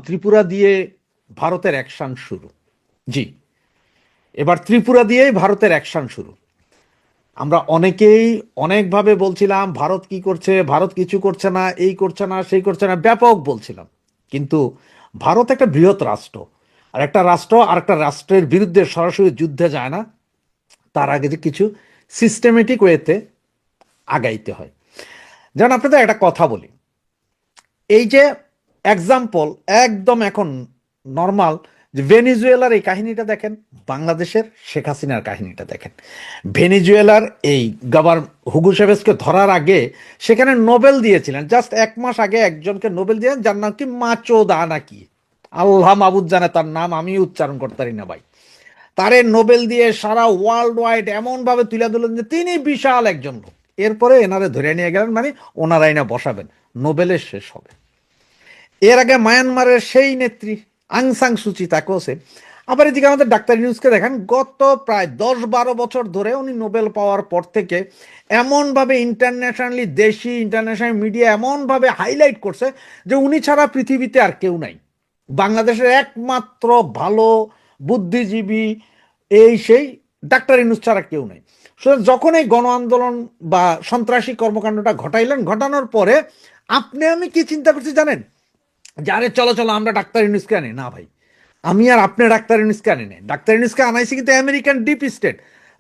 ত্রিপুরা দিয়ে ভারতের অ্যাকশন শুরু। জি, এবার ত্রিপুরা দিয়েই ভারতের অ্যাকশন শুরু। আমরা অনেকেই অনেকভাবে বলছিলাম ভারত কি করছে, ভারত কিছু করছে না, এই করছে না, সেই করছে না, ব্যাপক বলছিলাম। কিন্তু ভারত একটা বৃহৎ রাষ্ট্র, আর একটা রাষ্ট্র আর একটা রাষ্ট্রের বিরুদ্ধে সরাসরি যুদ্ধে যায় না, তার আগে যে কিছু সিস্টেমেটিক ওয়েতে আগাইতে হয়। যেমন আপনাদের একটা কথা বলি, এই যে এক্সাম্পল একদম এখন নর্মাল, যে ভেনিজুয়েলার এই কাহিনীটা দেখেন, বাংলাদেশের শেখ হাসিনার কাহিনীটা দেখেন। ভেনিজুয়েলার এই হুগো চেভেজকে ধরার আগে সেখানে নোবেল দিয়েছিলেন, জাস্ট 1 মাস আগে একজনকে নোবেল দিয়েছেন যার নাম কি মাচো দা নাকি, আল্লাহ মাবুদ জানে তার নাম, আমি উচ্চারণ করতে পারি না ভাই। তারে নোবেল দিয়ে সারা ওয়ার্ল্ড ওয়াইড এমন ভাবে তুলে দিলেন যে তিনি বিশাল একজন লোক। এরপরে এনারে ধরে নিয়ে গেলেন, মানে ওনারাই না বসাবেন, নোবেলের শেষ হবে। এর আগে মায়ানমারের সেই নেত্রী আং সাং সুচি, তাকেও সে। আবার এদিকে আমাদের ডাক্তার ইউনূসকে দেখেন, গত প্রায় 10-12 বছর ধরে উনি নোবেল পাওয়ার পর থেকে এমনভাবে ইন্টারন্যাশনালি, দেশি ইন্টারন্যাশনাল মিডিয়া এমনভাবে হাইলাইট করছে যে উনি ছাড়া পৃথিবীতে আর কেউ নাই, বাংলাদেশের একমাত্র ভালো বুদ্ধিজীবী এই সেই ডাক্তার ইউনূস ছাড়া কেউ নাই। সুতরাং যখন এই গণ আন্দোলন বা সন্ত্রাসী কর্মকাণ্ডটা ঘটাইলেন, ঘটানোর পরে আপনি আমি কি চিন্তা করছি জানেন, যে আরে চলো চলো আমরা ডাক্তার ইউনূসকে আনি। না ভাই, আমি আর আপনি ডাক্তার ইউনূসকে আনি নাই, ডাক্তার ইউনূসকে আনাইছি কিন্তু আমেরিকান ডিপ স্টেট।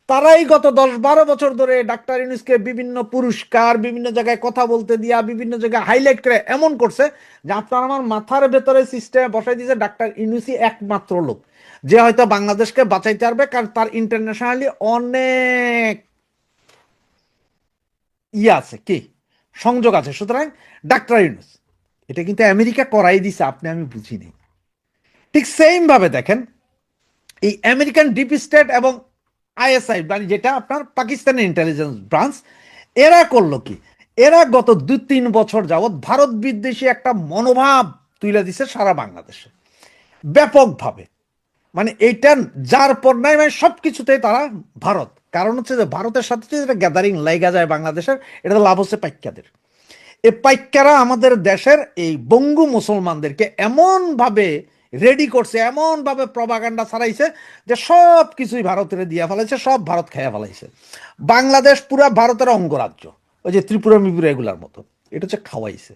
তারাই গত 10-12 বছর ধরে ডাক্তার ইউনূসকে বিভিন্ন পুরস্কার, বিভিন্ন জায়গায় কথা বলতে দিয়া, বিভিন্ন জায়গায় হাইলাইট করে এমন করছে যে আপনার আমার মাথার ভেতরে সিস্টেমে বসাই দিয়েছে ডাক্তার ইউনূসই একমাত্র লোক যে হয়তো বাংলাদেশকে বাঁচাইতে পারবে, কারণ তার ইন্টারন্যাশনালি অনেক আছে, কি সংযোগ আছে। সুতরাং ডাক্তার ইউনূস, এটা কিন্তু আমেরিকা করাই দিছে, আপনি আমি বুঝিনি। ঠিক সেম ভাবে দেখেন, এই আমেরিকান ডিপ স্টেট এবং আইএসআই, মানে যেটা আপনার পাকিস্তানের ইন্টেলিজেন্স ব্রাঞ্চ, এরা করলো কি, এরা গত 2-3 বছর যাবৎ ভারত বিদ্বেষী একটা মনোভাব তুলে দিছে সারা বাংলাদেশে ব্যাপকভাবে। মানে এইটা যার পর নাই, মানে সবকিছুতেই তারা ভারত। কারণ হচ্ছে যে ভারতের সাথে যেটা গ্যাদারিং লাইগা যায় বাংলাদেশের, এটা লাভ হচ্ছে পাইক্যাদের। এই পাইক্যারা আমাদের দেশের এই বঙ্গু মুসলমানদেরকে এমনভাবে রেডি করছে, এমনভাবে প্রপাগান্ডা ছাড়াইছে যে সব কিছুই ভারতের দিয়া ফেলাইছে, সব ভারত খাইয়া ফেলাইছে। বাংলাদেশ পুরা ভারতের অঙ্গরাজ্য, ওই যে ত্রিপুরা মিপুরা এগুলার মতো, এটা হচ্ছে খাওয়াইছে।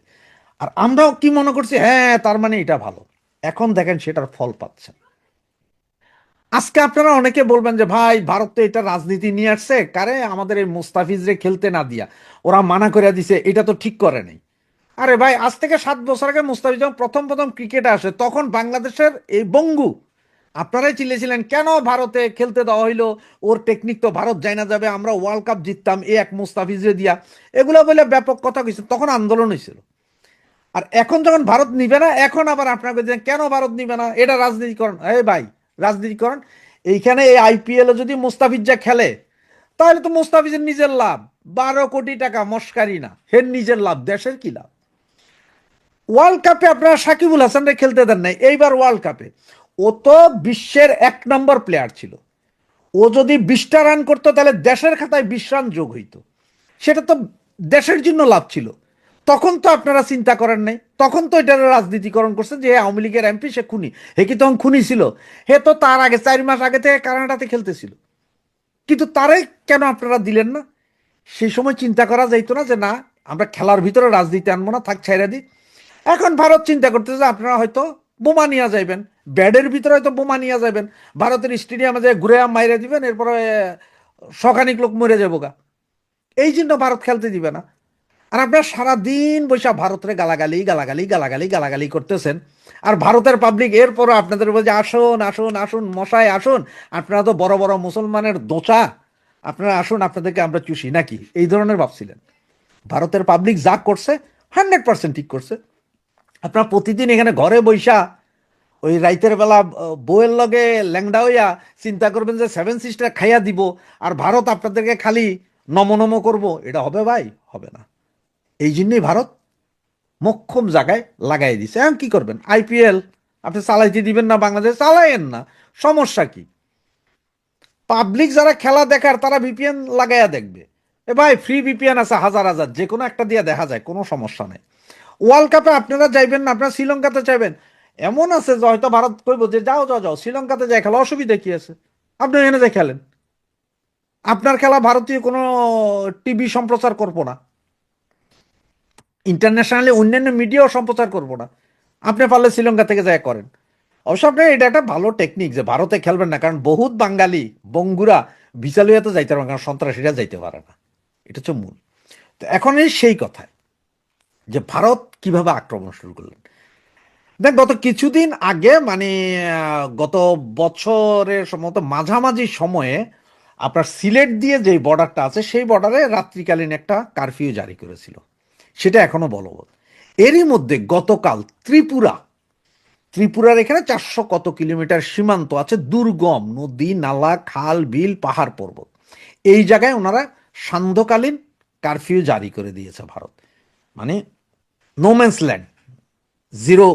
আর আমরাও কি মনে করছি, হ্যাঁ তার মানে এটা ভালো। এখন দেখেন সেটার ফল পাচ্ছে। আজকে আপনারা অনেকে বলবেন যে ভাই ভারত তো এটা রাজনীতি নিয়ে আসছে, কারে আমাদের এই মুস্তাফিজরে খেলতে না দিয়া ওরা মানা করে দিছে, এটা তো ঠিক করে নাই। আরে ভাই, আজ থেকে 7 বছর আগে মুস্তাফিজ যখন প্রথম প্রথম ক্রিকেটে আসে, তখন বাংলাদেশের এই বঙ্গু আপনারাই চিল্লেছিলেন কেন ভারতে খেলতে দেওয়া হইলো, ওর টেকনিক তো ভারত যাই না যাবে, আমরা ওয়ার্ল্ড কাপ জিততাম এই এক মুস্তাফিজরে দিয়া, এগুলো বলে ব্যাপক কথা কইছে, তখন আন্দোলন হয়েছিল। আর এখন যখন ভারত নিবে না, এখন আবার আপনাকে কেন ভারত নিবে না, এটা রাজনীতিকরণ। এই ভাই, রাজনীতিকরণ এইখানে এই আইপিএল এ যদি মুস্তাফিজ যা খেলে, তাহলে তো মুস্তাফিজের নিজের লাভ, 12 কোটি টাকা মস্কারি না, হের নিজের লাভ, দেশের কি লাভ। ওয়ার্ল্ড কাপে আপনারা সাকিবুল হাসানরে খেলতে দেন নাই, এইবার ওয়ার্ল্ড কাপে ও তো বিশ্বের 1 নম্বর প্লেয়ার ছিল, ও যদি 20টা রান করতো তাহলে দেশের খাতায় 20 রান যোগ হইতো, সেটা তো দেশের জন্য লাভ ছিল। তখন তো আপনারা চিন্তা করেন নাই, তখন তো এটা রাজনীতিকরণ করছে যে আওয়ামী লীগের এমপি সে খুনি। হে কি তখন খুনি ছিল? হে তো তার আগে 4 মাস আগে থেকে কানাডাতে খেলতেছিল। কিন্তু তারে কেন আপনারা দিলেন না? সেই সময় চিন্তা করা যাইতো না যে না, আমরা খেলার ভিতরে রাজনীতি আনবো না, থাক ছাইরা দিই। এখন ভারত চিন্তা করতেছে যে আপনারা হয়তো বোমা নিয়ে যাইবেন, ব্যাডের ভিতরে হয়তো বোমা নিয়ে যাবেন, ভারতের স্টেডিয়ামে যে ঘুরে মাইরে দিবেন, এরপরে শখানিক লোক মরে যাবো গা, এই জন্য ভারত খেলতে দিবে না। আর আপনারা সারাদিন বৈশা ভারতের গালাগালি গালাগালি গালাগালি গালাগালি করতেছেন, আর ভারতের পাবলিক এরপরও আপনাদের বলছে আসুন আসুন আসুন মশাই আসুন, আপনারা তো বড় বড় মুসলমানের দোচা, আপনারা আসুন আপনাদেরকে আমরা চুষি নাকি, এই ধরনের ভাবছিলেন। ভারতের পাবলিক যা করছে 100% ঠিক করছে। আপনারা প্রতিদিন এখানে ঘরে বৈশা ওই রাইতের বেলা বউয়ের লগে ল্যাংডা হইয়া চিন্তা করবেন যে 7 সিস্টার খাইয়া দিব, আর ভারত আপনাদেরকে খালি নমনম করব, এটা হবে ভাই? হবে না। এই জন্যই ভারত মক্ষম জায়গায় লাগাই দিছে। এখন কি করবেন? আইপিএল আপনি চালাইতে দিবেন না, বাংলাদেশ চালাইয়েন না, সমস্যা কি? পাবলিক যারা খেলা দেখার তারা ভিপিএন লাগাইয়া দেখবে। এ ভাই, ফ্রি ভিপিএন আছে হাজার হাজার, যে কোনো একটা দিয়ে দেখা যায়, কোনো সমস্যা নেই। ওয়ার্ল্ড কাপে আপনারা যাইবেন না, আপনারা শ্রীলঙ্কাতে চাইবেন, এমন আছে যে হয়তো ভারত কইব যে যাও যাও যাও শ্রীলঙ্কাতে যাই খেলা, অসুবিধা কি আছে, আপনি এখানে যাই খেলেন, আপনার খেলা ভারতীয় কোনো টিভি সম্প্রচার করবো না, ইন্টারন্যাশনালি অন্যান্য মিডিয়াও সম্প্রচার করবো না, আপনি পারলে শ্রীলঙ্কা থেকে যায় করেন। অবশ্য আপনার এটা একটা ভালো টেকনিক যে ভারতে খেলবেন না, কারণ বহুত বাঙালি বঙ্গুরা ভিসা লইয়া তো যাইতে পারবেন, কারণ সন্ত্রাসীরা যাইতে পারে না, এটা হচ্ছে মূল। তো এখন এই সেই কথায় যে ভারত কিভাবে আক্রমণ শুরু করলেন। দেখ গত কিছুদিন আগে মানে গত বছরের সম্ভবত মাঝামাঝি সময়ে আপনার সিলেট দিয়ে যে বর্ডারটা আছে সেই বর্ডারে রাত্রিকালীন একটা কারফিউ জারি করেছিল, সেটা এখনো বলবৎ। এরই মধ্যে গতকাল ত্রিপুরার এখানে 400 কত কিলোমিটার সীমান্ত আছে, দুর্গম নদী নালা খাল বিল পাহাড় পর্বত, এই জায়গায় ওনারা সান্ধ্যকালীন কারফিউ জারি করে দিয়েছে ভারত, মানে নোম্যান্স ল্যান্ড, 0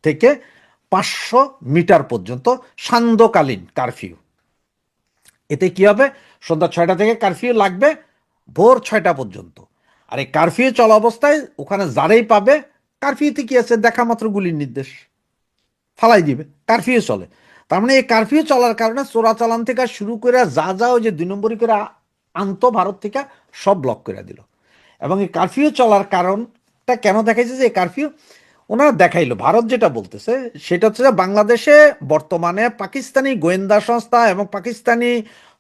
থেকে 500 মিটার পর্যন্ত সান্ধ্যকালীন কারফিউ। এতে কি হবে, সন্ধ্যা 6টা থেকে কারফিউ লাগবে ভোর 6টা পর্যন্ত। আর এই কারফিউ চলা অবস্থায় ওখানে যারাই পাবে, কারফিউতে কি আছে, দেখা মাত্র গুলির নির্দেশ, ফালাই দিবে, কারফিউ চলে। তার মানে এই কারফিউ চলার কারণে চোরাচালান থেকে শুরু করে যা যা ওই যে 2 নম্বরই করে আনতো ভারত থেকে সব ব্লক করে দিল। এবং এই কারফিউ চলার কারণটা কেন দেখাইছে, যে এই কারফিউ ওনারা দেখাইলো, ভারত যেটা বলতেছে সেটা হচ্ছে যে বাংলাদেশে বর্তমানে পাকিস্তানি গোয়েন্দা সংস্থা এবং পাকিস্তানি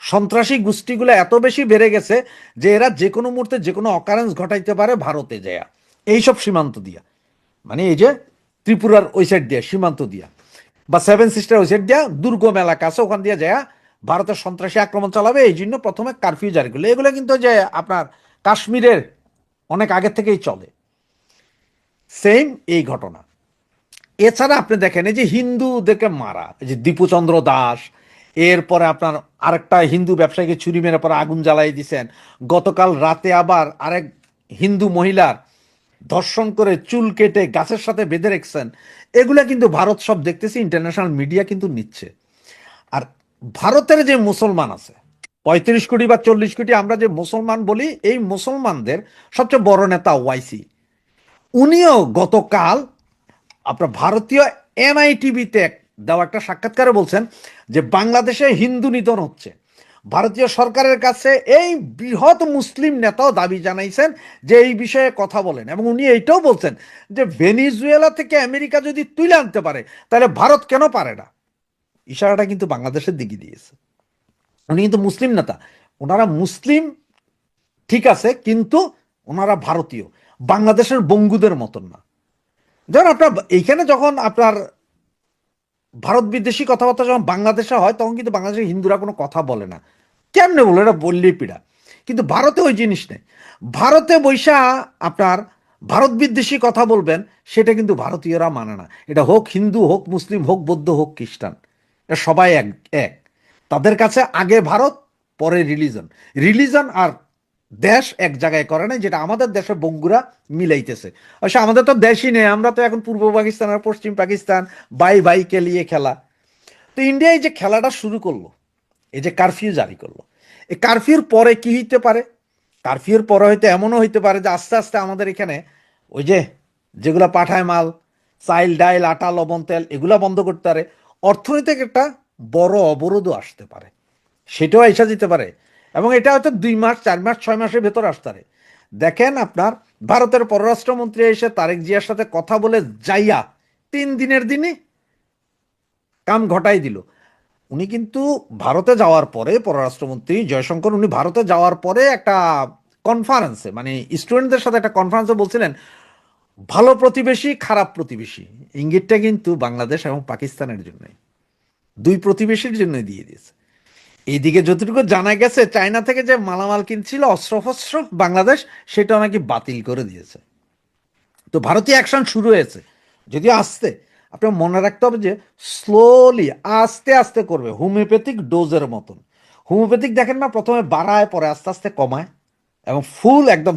সন্ত্রাসী গোষ্ঠীগুলো এত বেশি বেড়ে গেছে যে এরা যে কোনো মুহূর্তে যে কোনো অকারেন্স ঘটাইতে পারে ভারতে যায় এইসব সীমান্ত দিয়া, মানে এই যে ত্রিপুরার ওই সাইড দিয়া সীমান্ত দিয়া বা 7 সিস্টার ওই সাইড দিয়া দুর্গম এলাকা আছে, ওখান দিয়ে যায় ভারতের সন্ত্রাসী আক্রমণ চালাবে। এই জন্য প্রথমে কারফিউ জারি করলো। এগুলো কিন্তু যে আপনার কাশ্মীরের অনেক আগে থেকেই চলে, সেম এই ঘটনা। এছাড়া আপনি দেখেন এই যে হিন্দুদেরকে মারা, এই যে দীপুচন্দ্র দাস, এরপরে আপনার আরেকটা হিন্দু ব্যবসায়ীকে ছুরি মেরে পরে আগুন জ্বালাই দিছেন, গতকাল রাতে আবার আরেক হিন্দু মহিলার ধর্ষণ করে চুল কেটে গাছের সাথে বেঁধে রেখেছেন, এগুলা কিন্তু ভারত সব দেখতেছি, ইন্টারন্যাশনাল মিডিয়া কিন্তু নিচ্ছে। আর ভারতের যে মুসলমান আছে 35 কোটি বা 40 কোটি, আমরা যে মুসলমান বলি, এই মুসলমানদের সবচেয়ে বড় নেতা ওয়াইসি, উনিও গতকাল আপনার ভারতীয় এনআইটিভিতে দেওয়া একটা সাক্ষাৎকারে বলছেন যে বাংলাদেশে হিন্দু নিধন হচ্ছে। ভারতীয় সরকারের কাছে এই বৃহৎ মুসলিম নেতাও দাবি জানাইছেন যে এই বিষয়ে কথা বলেন, এবং উনি এইটাও বলছেন যে ভেনিজুয়েলা থেকে আমেরিকা যদি তুলে আনতে পারে তাহলে ভারত কেন পারে না। ইশারাটা কিন্তু বাংলাদেশের দিকে দিয়েছে। উনি কিন্তু মুসলিম নেতা, ওনারা মুসলিম ঠিক আছে, কিন্তু ওনারা ভারতীয়, বাংলাদেশের বঙ্গুদের মতন না। যেমন আপনার এইখানে যখন আপনার ভারত বিদ্বেষী কথাবার্তা যখন বাংলাদেশে হয় তখন কিন্তু বাংলাদেশের হিন্দুরা কোনো কথা বলে না, কেমনে বলে, এটা বললেই পীড়া। কিন্তু ভারতে ওই জিনিস নেই, ভারতে বৈশা আপনার ভারত বিদ্বেষী কথা বলবেন, সেটা কিন্তু ভারতীয়রা মানে না। এটা হোক হিন্দু, হোক মুসলিম, হোক বৌদ্ধ, হোক খ্রিস্টান, এটা সবাই এক এক। তাদের কাছে আগে ভারত, পরে রিলিজন। রিলিজন আর দেশ এক জায়গায় করে না, যেটা আমাদের দেশে বঙ্গুরা মিলাইতেছে। অবশ্য আমাদের তো দেশই নেই, আমরা তো এখন পূর্ব পাকিস্তান আর পশ্চিম পাকিস্তান বাই বাইকে নিয়ে খেলা। তো ইন্ডিয়া এই যে খেলাটা শুরু করলো, এই যে কারফিউ জারি করলো, এই কারফিউর পরে কি হইতে পারে, কারফিউর পরে হয়তো এমনও হইতে পারে যে আস্তে আস্তে আমাদের এখানে ওই যে যেগুলা পাঠায় মাল, চাইল ডাইল আটা লবণ তেল, এগুলা বন্ধ করতে পারে, অর্থনৈতিক একটা বড় অবরোধও আসতে পারে, সেটাও এসে যেতে পারে। এবং এটা হয়তো 2 মাস 4 মাস 6 মাসের ভেতর আসতে পারে। দেখেন আপনার ভারতের পররাষ্ট্রমন্ত্রী এসে তারেক জিয়ার সাথে কথা বলে যাইয়া 3 দিনের দিনই কাম ঘটাই দিল। উনি কিন্তু ভারতে যাওয়ার পরে, পররাষ্ট্রমন্ত্রী জয়শঙ্কর, উনি ভারতে যাওয়ার পরে একটা কনফারেন্সে, মানে স্টুডেন্টদের সাথে একটা কনফারেন্সে বলছিলেন ভালো প্রতিবেশী খারাপ প্রতিবেশী, ইঙ্গিতটা কিন্তু বাংলাদেশ এবং পাকিস্তানের জন্য, দুই প্রতিবেশীর জন্য দিয়ে দিয়েছে। এইদিকে যতটুকু জানা গেছে চায়না থেকে যে মালামাল কিনছিল অস্ত্রশস্ত্র বাংলাদেশ, সেটা নাকি বাতিল করে দিয়েছে। তো ভারতীয় অ্যাকশন শুরু হয়েছে, যদিও আস্তে। আপনার মনে রাখতে হবে যে স্লোলি আস্তে আস্তে করবে, হোমিওপ্যাথিক ডোজের মতন। হোমিওপ্যাথিক দেখেন না, প্রথমে বাড়ায় পরে আস্তে আস্তে কমায়, এবং ফুল একদম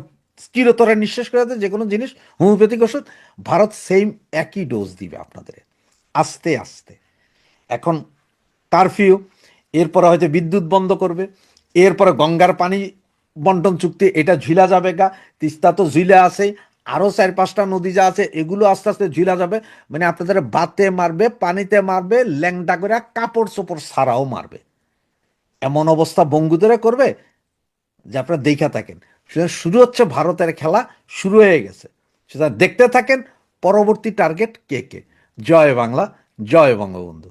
চিরতরে নিঃশেষ করে দেয় যে কোনো জিনিস। হোমিওপ্যাথিক ওষুধ ভারত সেম একই ডোজ দিবে আপনাদের আস্তে আস্তে। এখন কারফিউ, এরপরে হয়তো বিদ্যুৎ বন্ধ করবে, এরপরে গঙ্গার পানি বন্টন চুক্তি এটা ঝুলা যাবে গা, তিস্তা তো ঝুলে আছে, আরো 4-5টা নদী যা আছে এগুলো আস্তে আস্তে ঝিলা যাবে, মানে আপনাদের বাতে মারবে, পানিতে মারবে, ল্যাংটা করে কাপড় চোপড় ছাড়াও মারবে। এমন অবস্থা বঙ্গুদেরে করবে যে আপনারা দেখা থাকেন। সুতরাং শুরু হচ্ছে ভারতের খেলা, শুরু হয়ে গেছে। সুতরাং দেখতে থাকেন পরবর্তী টার্গেট কে কে। জয় বাংলা, জয় বঙ্গবন্ধু।